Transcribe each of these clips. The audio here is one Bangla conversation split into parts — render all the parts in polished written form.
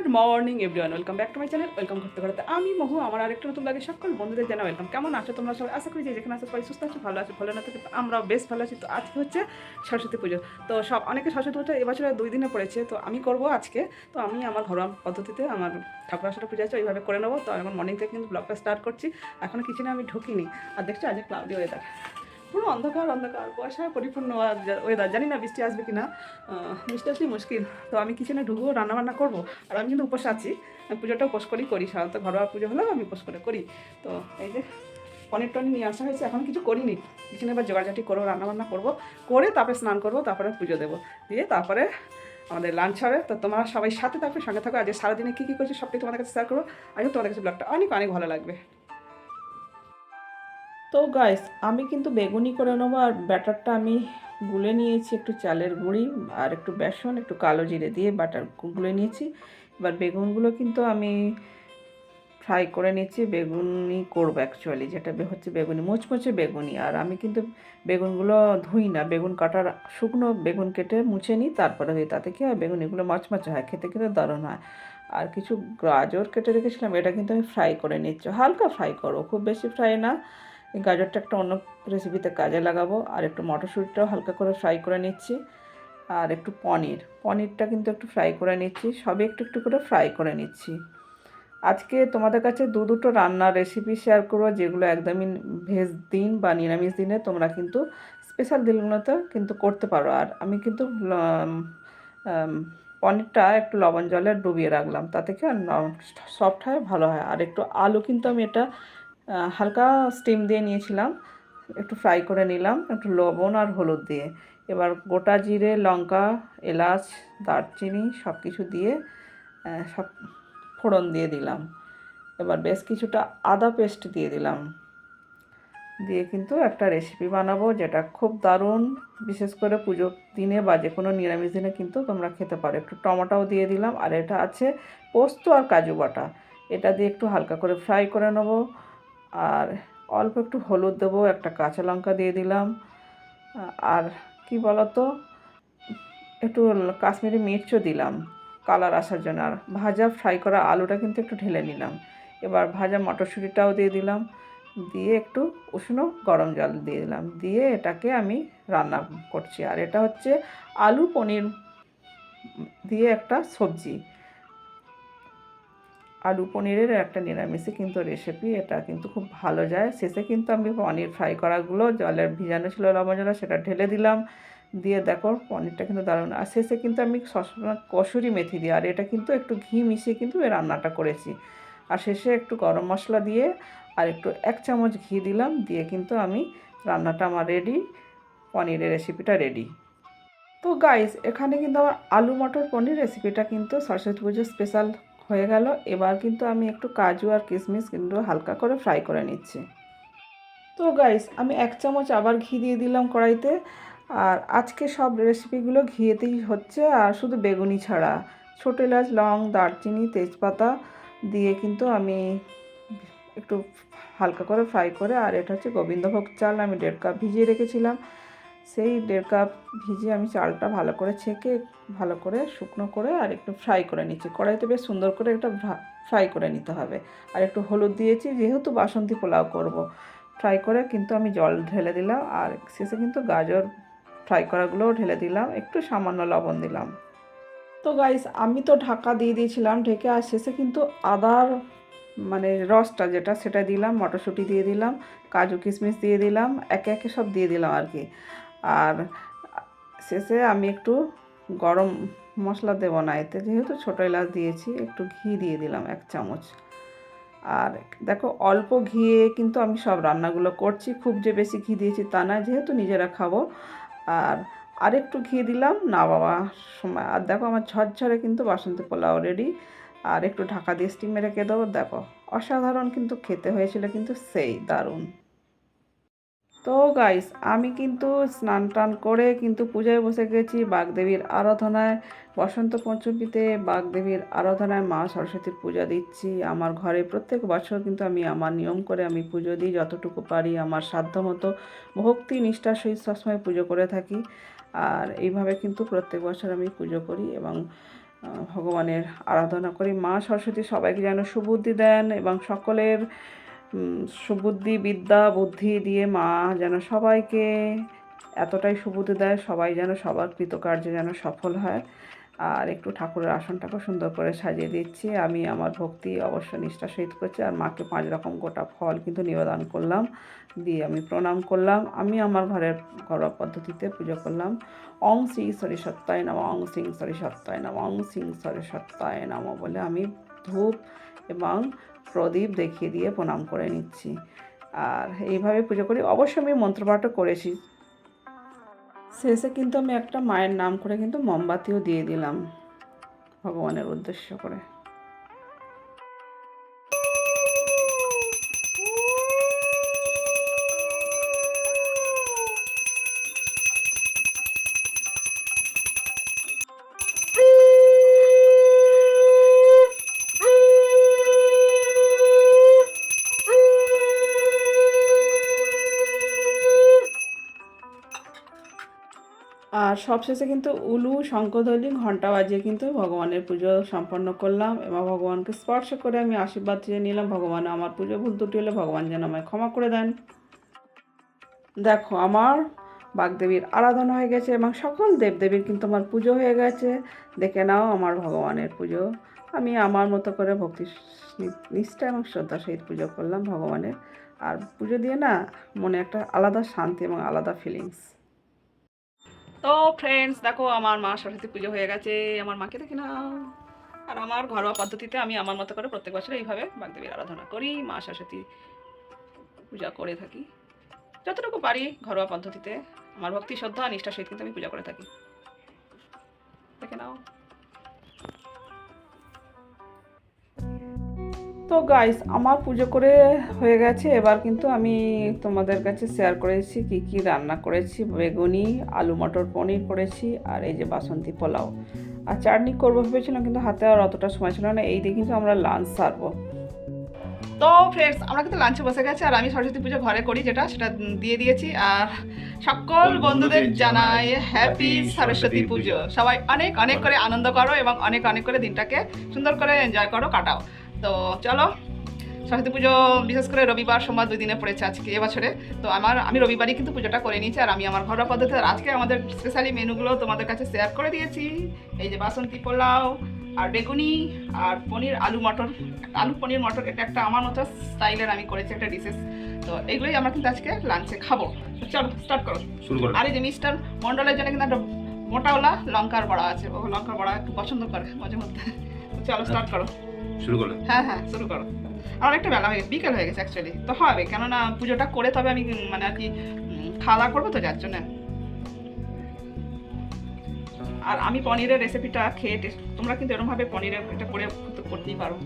Good morning everyone, welcome back to my channel. Welcome করতে করতে আমি মহু আমার আরেকটা নতুন লাগে সকল বন্ধুদের জানা ওয়েলকাম। কেমন আছো তোমরা সবাই? আশা করি যে যেখানে আছো সবাই সুস্থ আছো, ভালো আছো। ভালো না থাকে আমরাও বেশ ভালো আছি। তো আজকে হচ্ছে সরস্বতী পুজো। তো সব অনেকে সরস্বতী পুজো এবছরে 2 দিনে পড়েছে, তো আমি করব আজকে। তো আমি আমার ঘরোয়া পদ্ধতিতে আমার ঠাকুর আসলে পুজো আছে ওইভাবে করে নেবো। তো এখন মর্নিং থেকে কিন্তু ব্লগটা স্টার্ট করছি। এখন কিচেনে আমি ঢুকিনি, আর দেখছো আজ ক্লাউডি ওয়েদার, পুরো অন্ধকার অন্ধকার কুয়াশায় পরিপূর্ণ ওয়েদার। জানি না বৃষ্টি আসবে কি না, বৃষ্টি আসলে মুশকিল। তো আমি কিচেনে ঢুকবো, রান্নাবান্না করবো। আর আমি কিন্তু উপোস আছি, আমি পুজোটা উপোস করি সাধারণত ঘরোয়া পুজো হলেও আমি উপোস করি। তো এই যে পনির টনির নিয়ে আসা হয়েছে, এখন কিছু করিনি। কিচেনে এবার জোগাড়জাটি করবো, রান্নাবান্না করবো, করে তারপরে স্নান করবো, তারপরে পুজো দেবো, দিয়ে তারপরে আমাদের লাঞ্চ হবে। তো তোমরা সবাই সাথে থাকবে, সঙ্গে থাকবে। আজকে সারাদিনে কী কী করছি সবটাই তোমাদের কাছে শেয়ার করবো। আজকে তোমাদের কাছে ব্লগটা অনেক অনেক ভালো লাগবে। তো গাইস, আমি কিন্তু বেগুনি করে নেবো। আর ব্যাটারটা আমি গুলে নিয়েছি, একটু চালের গুঁড়ি আর একটু বেসন, একটু কালো জিরে দিয়ে বাটার গুলে নিয়েছি। এবার বেগুনগুলো কিন্তু আমি ফ্রাই করে নিচ্ছি। বেগুনি করবো অ্যাকচুয়ালি, যেটা হচ্ছে বেগুনি, মুচমুচে বেগুনি। আর আমি কিন্তু বেগুনগুলো ধুই না, বেগুন কাটার শুকনো বেগুন কেটে মুছে নিই, তারপরে দিই। তাতে কি হয়, বেগুনিগুলো মচমচে হয়, খেতে খেতে দারুণ হয়। আর কিছু গাজর কেটে রেখেছিলাম, এটা কিন্তু আমি ফ্রাই করে নিচ্ছি। হালকা ফ্রাই করো, খুব বেশি ফ্রাই না। এই গাজরটা একটা অন্য রেসিপিতে কাজে লাগাবো। আর একটু মটরশুঁটিটাও হালকা করে ফ্রাই করে নিচ্ছি। আর একটু পনিরটা কিন্তু একটু ফ্রাই করে নিচ্ছি। সবই একটু একটু করে ফ্রাই করে নিচ্ছি। আজকে তোমাদের কাছে দুটো রান্নার রেসিপি শেয়ার করবো, যেগুলো একদমই ভেজ দিন বা নিরামিষ দিনে তোমরা কিন্তু স্পেশাল দিনগুলোতে কিন্তু করতে পারো। আর আমি কিন্তু পনিরটা একটু লবণ জলে ডুবিয়ে রাখলাম, তাতে কি সফট হয়, ভালো হয়। আর একটু আলু কিন্তু আমি এটা হালকা স্টিম দিয়ে নিয়েছিলাম, একটু ফ্রাই করে নিলাম একটু লবণ আর হলুদ দিয়ে। এবার গোটা জিরে, লঙ্কা, এলাচ, দারচিনি সব কিছু দিয়ে সব ফোড়ন দিয়ে দিলাম। এবার বেশ কিছুটা আদা পেস্ট দিয়ে দিলাম, দিয়ে কিন্তু একটা রেসিপি বানাবো যেটা খুব দারুণ। বিশেষ করে পুজোর দিনে বা যে কোনো নিরামিষ দিনে কিন্তু তোমরা খেতে পারো। একটু টমেটোও দিয়ে দিলাম। আর এটা আছে পোস্ত আর কাজু বাটা, এটা দিয়ে একটু হালকা করে ফ্রাই করে নেবো। আর অল্প একটু হলুদ দেবো, একটা কাঁচা লঙ্কা দিয়ে দিলাম। আর কি বলতো, একটু কাশ্মীরি মির্চও দিলাম কালার আসার জন্য। আর ভাজা ফ্রাই করা আলুটা কিন্তু একটু ঢেলে নিলাম। এবার ভাজা মটরশুঁটিটাও দিয়ে দিলাম, দিয়ে একটু উষ্ণ গরম জল দিয়ে দিলাম, দিয়ে এটাকে আমি রান্না করছি। আর এটা হচ্ছে আলু পনির দিয়ে একটা সবজি, আলু পনিরের একটা নিরামিষে কিন্তু রেসিপি। এটা কিন্তু খুব ভালো যায়। শেষে কিন্তু আমি পনির ফ্রাই করাগুলো জলের ভিজানো ছিল লবণ জলে, সেটা ঢেলে দিলাম, দিয়ে দেখো পনিরটা কিন্তু দারুণ। আর শেষে কিন্তু আমি সবসময় কসুরি মেথি দিই। আর এটা কিন্তু একটু ঘি মিশিয়ে কিন্তু এই রান্নাটা করেছি। আর শেষে একটু গরম মশলা দিয়ে আর একটু 1 চামচ ঘি দিলাম, দিয়ে কিন্তু আমি রান্নাটা আমার রেডি, পনিরের রেসিপিটা রেডি। তো গাইস, এখানে কিন্তু আমার আলু মটর পনির রেসিপিটা কিন্তু সরস্বতী পুজোর স্পেশাল হয়ে গেল। এবার কিন্তু আমি একটু কাজু আর কিশমিশ কিন্তু হালকা করে ফ্রাই করে নিচ্ছি। তো গাইস, আমি 1 চামচ আবার ঘি দিয়ে দিলাম কড়াইতে। আর আজকে সব রেসিপিগুলো ঘিয়েতেই হচ্ছে, আর শুধু বেগুনি ছাড়া। ছোটো এলাচ, লং, দারচিনি, তেজপাতা দিয়ে কিন্তু আমি একটু হালকা করে ফ্রাই করে। আর এটা হচ্ছে গোবিন্দভোগ চাল, আমি 1.5 কাপ ভিজিয়ে রেখেছিলাম। সেই 1.5 কাপ ভিজিয়ে আমি চালটা ভালো করে ছেঁকে ভালো করে শুকনো করে আর একটু ফ্রাই করে নিচ্ছি। কড়াইতে বেশ সুন্দর করে একটা ফ্রাই করে নিতে হবে। আর একটু হলুদ দিয়েছি, যেহেতু বাসন্তী পোলাও করব। ফ্রাই করে কিন্তু আমি জল ঢেলে দিলাম। আর শেষে কিন্তু গাজর ফ্রাই করাগুলোও ঢেলে দিলাম, একটু সামান্য লবণ দিলাম। তো গাইস, আমি তো ঢাকা দিয়ে দিয়েছিলাম ঢেকে। আর শেষে কিন্তু আদার মানে রসটা যেটা, সেটা দিলাম, মটরশুঁটি দিয়ে দিলাম, কাজু কিশমিশ দিয়ে দিলাম, একে একে সব দিয়ে দিলাম আর কি। আর শেষে আমি একটু গরম মশলা দেবো না এতে, যেহেতু ছোটো এলাচ দিয়েছি, একটু ঘি দিয়ে দিলাম 1 চামচ। আর দেখো, অল্প ঘিয়ে কিন্তু আমি সব রান্নাগুলো করছি, খুব যে বেশি ঘি দিয়েছি তা না, যেহেতু নিজেরা খাবো। আর আরেকটু ঘি দিলাম না বাবা সময়। আর দেখো, আমার ঝরঝরে কিন্তু বাসন্তী পোলাও রেডি। আর একটু ঢাকা দিয়ে স্টিমে রেখে দেবো। দেখো, অসাধারণ কিন্তু খেতে হয়েছিল, কিন্তু সেই দারুণ। তো গাইস, আমি কিন্তু স্নান টান করে কিন্তু পূজায় বসে গেছি, বাগদেবীর আরাধনায়। বসন্ত পঞ্চমীতে বাগদেবীর আরাধনায় মা সরস্বতীর পূজা দিচ্ছি। আমার ঘরে প্রত্যেক বছর কিন্তু আমি আমার নিয়ম করে আমি পুজো দিই, যতটুকু পারি আমার সাধ্যমতো ভক্তি নিষ্ঠার সহিত সবসময় পুজো করে থাকি। আর এইভাবে কিন্তু প্রত্যেক বছর আমি পুজো করি। এবং ভগবানের আরাধনা করি। মা সরস্বতী সবাইকে যেন সুবুদ্ধি দেন এবং সকলের সুবুদ্ধি বিদ্যা বুদ্ধি দিয়ে মা যেন সবাইকে এতটাই সুবুদ্ধি দেয়, সবাই যেন সবার কৃতকার্যে যেন সফল হয়। আর একটু ঠাকুরের আসনটাকেও সুন্দর করে সাজিয়ে দিচ্ছি। আমি আমার ভক্তি অবশ্য নিষ্ঠার সহিত করছি। আর মাকে 5 রকম গোটা ফল কিন্তু নিবেদন করলাম, দিয়ে আমি প্রণাম করলাম। আমি আমার ঘরের ঘরোয়া পদ্ধতিতে পুজো করলাম। অং শ্রী সরিসত্তায় নমঃ, অং শ্রী সরিসত্তায় নমঃ, অং শ্রী সরিসত্তায় নমঃ বলে আমি ধূপ এবং প্রদীপ দেখিয়ে দিয়ে প্রণাম করে নিচ্ছি। আর এইভাবে পুজো করি। অবশ্য আমি মন্ত্রপাঠও করেছি। শেষে কিন্তু আমি একটা মায়ের নাম করে কিন্তু মোমবাতিও দিয়ে দিলাম ভগবানের উদ্দেশ্য করে। আর সবশেষে কিন্তু উলু শঙ্খধ্বনি ঘণ্টা বাজিয়ে কিন্তু ভগবানের পুজো সম্পন্ন করলাম এবং ভগবানকে স্পর্শ করে আমি আশীর্বাদ চেয়ে নিলাম। ভগবান আমার পুজো ভুল ত্রুটি হলে ভগবান যেন আমায় ক্ষমা করে দেন। দেখো আমার বাগদেবীর আরাধনা হয়ে গেছে এবং সকল দেবদেবীর কিন্তু আমার পুজো হয়ে গেছে। দেখে নাও আমার ভগবানের পুজো। আমি আমার মতো করে ভক্তি নিষ্ঠা এবং শ্রদ্ধার সহিত পুজো করলাম ভগবানের। আর পুজো দিয়ে না মনে একটা আলাদা শান্তি এবং আলাদা ফিলিংস। তো ফ্রেন্ডস দেখো আমার মা সরস্বতী পুজো হয়ে গেছে। আমার মাকে দেখে নাও। আর আমার ঘরোয়া পদ্ধতিতে আমি আমার মতো করে প্রত্যেক বছর এইভাবে বাগদেবীর আরাধনা করি, মা সরস্বতী পূজা করে থাকি যতটুকু পারি ঘরোয়া পদ্ধতিতে। আমার ভক্তি শ্রদ্ধা নিষ্ঠার সহিত কিন্তু আমি পূজা করে থাকি। দেখে নাও। তো গাইস আমার পুজো করে হয়ে গেছে। এবার কিন্তু আমি তোমাদের কাছে শেয়ার করেছি কি কি রান্না করেছি। বেগুনি, আলু মটর পনির করেছি, আর এই যে বাসন্তী পোলাও। আর চাটনি করবো ভেবেছিলাম কিন্তু হাতে আর অতটা সময় ছিল না। এই দিয়ে কিন্তু আমরা লাঞ্চ সারবো। তো ফ্রেন্ডস আমরা কিন্তু লাঞ্চে বসে গেছি। আর আমি সরস্বতী পুজো ঘরে করি যেটা সেটা দিয়ে দিয়েছি। আর সকল বন্ধুদের জানাই হ্যাপি সরস্বতী পুজো। সবাই অনেক অনেক করে আনন্দ করো এবং অনেক অনেক করে দিনটাকে সুন্দর করে এনজয় করো, কাটাও। তো চলো, সরস্বতী পুজো বিশেষ করে রবিবার সোমবার 2 দিনে পড়েছে আজকে এবছরে। তো আমি রবিবারই কিন্তু পুজোটা করে নিয়েছি। আর আমি আমার ঘরোয়া পদ্ধতি আজকে আমাদের স্পেশালি মেনুগুলো তোমাদের কাছে শেয়ার করে দিয়েছি। এই যে বাসন্তী পোলাও আর বেগুনি আর পনির, আলু মটর, আলু পনির মটর, এটা একটা আমার মতো স্টাইলের আমি করেছি একটা ডিশেস। তো এগুলোই আমরা কিন্তু আজকে লাঞ্চে খাবো। চলো স্টার্ট করো, শুরু করো। আর এই যে মিস্টার মন্ডলের জন্য কিন্তু একটা মোটাওয়ালা লঙ্কার বড়া আছে। ও লঙ্কার বড়া একটু পছন্দ করে মাঝে মধ্যে। চলো স্টার্ট করো, শুরু করো। হ্যাঁ হ্যাঁ শুরু করো। আর একটা বেলা হয়ে গেছে, বিকেল হয়ে গেছে অ্যাকচুয়ালি। তো হবে কেননা পুজোটা করে তবে আমি মানে আর কি খাওয়া দাওয়া করবো, তো যার জন্য। আর আমি পনিরের রেসিপিটা খেয়ে তোমরা কিন্তু এরকমভাবে পনিরের এটা করে করতেই পারো।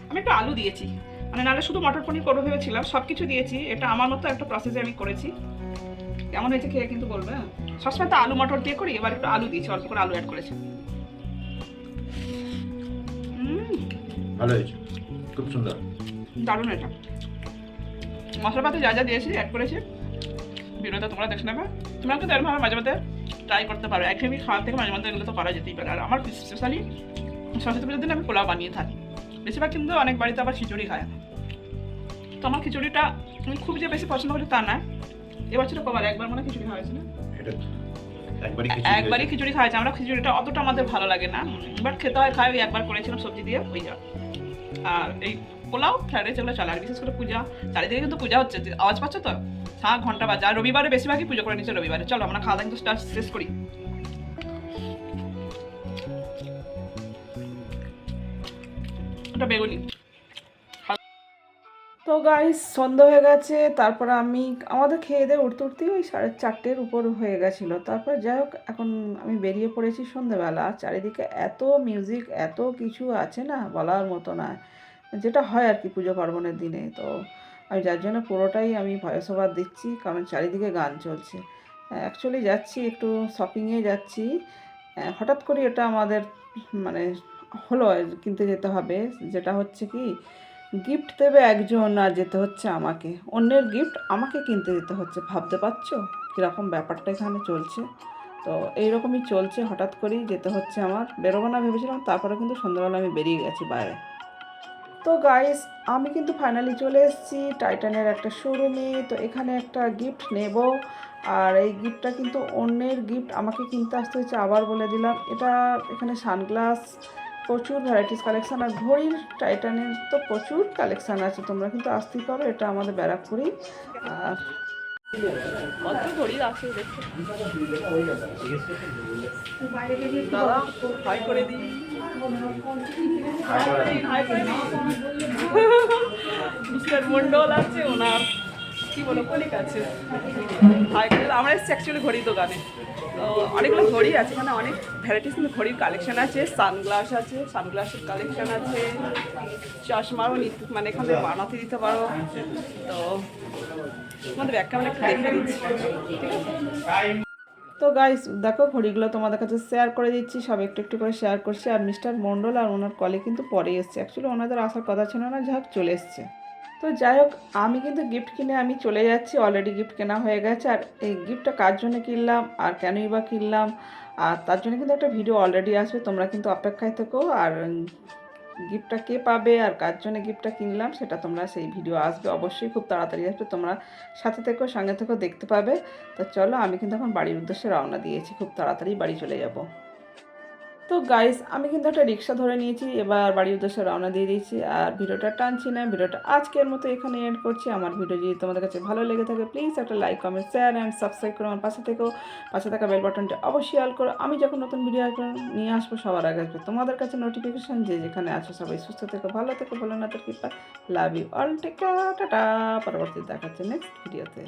আমি একটু আলু দিয়েছি, মানে নাহলে শুধু মটর পনির করবো ভেবেছিলাম। সব কিছু দিয়েছি, এটা আমার মতো একটা প্রসেসে আমি করেছি। কেমন হয়েছে খেয়ে কিন্তু বলবে। সবসময় তো আলু মটর দিয়ে করি, এবার একটু আলু দিয়েছি, অল্প করে আলু অ্যাড করেছি। ভালো হয়েছে, খুব সুন্দর, দারুণ। এটা মশলাপাতি যা যা দিয়েছি অ্যাড করেছি, ভিডিওটা তোমরা দেখে নেবে। তোমরা কিন্তু এরকমভাবে মাঝে মধ্যে ট্রাই করতে পারো। একঘেয়েমি খাওয়ার থেকে মাঝে মধ্যে এগুলো তো করা যেতেই পারে। আর আমার স্পেশালি সরস্বতী পুজোর দিন আমি পোলাও বানিয়ে থাকি। বেশিরভাগ কিন্তু অনেক বাড়িতে আবার খিচুড়ি খায়। তো আমার খিচুড়িটা আমি খুব যে বেশি পছন্দ করি তা না। এবছরে কবার একবার মনে খিচুড়ি খাওয়া হয়েছে না, একবারই খিচুড়ি খাওয়া হয়েছে। আমরা খিচুড়িটা অতটা আমাদের ভালো লাগে না, বাট খেতে হয়, খাই। ওই একবার করেছিলাম সবজি দিয়ে, ওই যা। আর এই পোলাও ফ্রাইড রাইস এগুলো চলে। আর বিশেষ করে পূজা, চারিদিকে কিন্তু পূজা হচ্ছে, আওয়াজ পাচ্ছ তো, 7 ঘন্টা বাজে। আর রবিবারে বেশিরভাগই পুজো করে নিচ্ছে রবিবারে। চলো আমরা খাওয়া দাওয়া কিন্তু স্টার্ট শেষ করি। এটা বেগুনি। তো গাইস সন্ধ্যা হয়ে গেছে। তারপরে আমাদের খেয়ে দিয়ে উঠতে উঠতেই ওই 4:30-র উপর হয়ে গেছিলো। তারপর যাই হোক এখন আমি বেরিয়ে পড়েছি সন্ধ্যেবেলা। চারিদিকে এত মিউজিক, এত কিছু আছে না বলার মতো না, যেটা হয় আর কি পুজো পার্বণের দিনে। তো আমি যার জন্য পুরোটাই আমি ভয়েস ওভার দিচ্ছি, কারণ চারিদিকে গান চলছে। অ্যাকচুয়ালি যাচ্ছি একটু শপিংয়ে যাচ্ছি। হঠাৎ করে এটা আমাদের মানে হলো, কিনতে যেতে হবে। যেটা হচ্ছে কি, গিফট দেবে একজন আর যেতে হচ্ছে আমাকে, অন্যের গিফট আমাকে কিনতে যেতে হচ্ছে। ভাবতে পারছো কীরকম ব্যাপারটা এখানে চলছে। তো এইরকমই চলছে, হঠাৎ করেই যেতে হচ্ছে আমার। বেরোবো না ভেবেছিলাম, তারপরে কিন্তু সন্ধ্যাবেলা আমি বেরিয়ে গেছি বাইরে। তো গাইস, আমি কিন্তু ফাইনালি চলে এসেছি টাইটানের একটা শোরুমে। তো এখানে একটা গিফট নেব, আর এই গিফটটা কিন্তু অন্যের গিফট, আমাকে কিনতে আসতে হচ্ছে। আবার বলে দিলাম, এটা এখানে সানগ্লাস, প্রচুর ভ্যারাইটিস কালেকশান, আর ঘড়ির টাইটানের তো প্রচুর কালেকশান আছে, তোমরা কিন্তু আসতেই পারো। এটা আমাদের ব্যারাকপুরি। আর কত ঘড়ি আছে দেখো, দাদা হাই করে দিই, মিস্টার মন্ডল আছে, ওনার কি বলো কলিক আছে, হাই করে। আমরা এসেছি অ্যাকচুয়ালি ঘড়ির দোকানে। তো অনেকগুলো ঘড়ি আছে এখানে, অনেক ভ্যারাইটিস কিন্তু ঘড়ির কালেকশন আছে, সানগ্লাস আছে, সানগ্লাসের কালেকশন আছে, চশমাও নিতে মানে এখানে বানাতে দিতে পারো। তো তোমাদের ব্যাগ ক্যামেরা একটু দেখে দিচ্ছি, ঠিক আছে? তো গাইস দেখো, ঘড়িগুলো তোমাদের কাছে শেয়ার করে দিচ্ছি, সব একটু একটু করে শেয়ার করছি। আর মিস্টার মন্ডল আর ওনার কলে কিন্তু পরে এসছে, অ্যাকচুয়ালি ওনাদের আসার কথা ছিল না, যাই হোক চলে এসছে। তো যাই হোক, আমি কিন্তু গিফট কিনে আমি চলে যাচ্ছি, অলরেডি গিফট কেনা হয়ে গেছে। আর এই গিফটটা কার জন্য কিনলাম আর কেনই বা কিনলাম, আর তার জন্য কিন্তু একটা ভিডিও অলরেডি আসবে, তোমরা কিন্তু অপেক্ষায় থেকো। আর গিফটটা কে পাবে আর কার জন্য গিফটটা কিনলাম সেটা তোমরা, সেই ভিডিও আসবে অবশ্যই, খুব তাড়াতাড়ি আসবে, তোমরা সাথে থেকো, সঙ্গে থেকো, দেখতে পাবে। তো চলো, আমি কিন্তু এখন বাড়ির উদ্দেশ্যে রওনা দিয়েছি, খুব তাড়াতাড়ি বাড়ি চলে যাব। তো গাইস, আমি কিন্তু একটা রিক্সা ধরে নিয়েছি, এবার বাড়ির উদ্দেশ্যে রওনা দিয়ে দিয়েছি। আর ভিডিওটা টানছি না, ভিডিওটা আজকের মতো এখানে এন্ড করছি। আমার ভিডিও যদি তোমাদের কাছে ভালো লেগে থাকে, প্লিজ একটা like, comment, share and subscribe করে আমার পাশে থেকেও। পাশে থাকা বেল বাটনটা অবশ্যই অল করো, আমি যখন নতুন ভিডিও নিয়ে আসবো সবার আগে আসবে তোমাদের কাছে নোটিফিকেশান। যে যেখানে আছো সবাই সুস্থ থেকো, ভালো থেকো, ভালো না তো কৃপা। Love you all, take care, tata. পরবর্তী দেখাচ্ছে নেক্সট ভিডিওতে।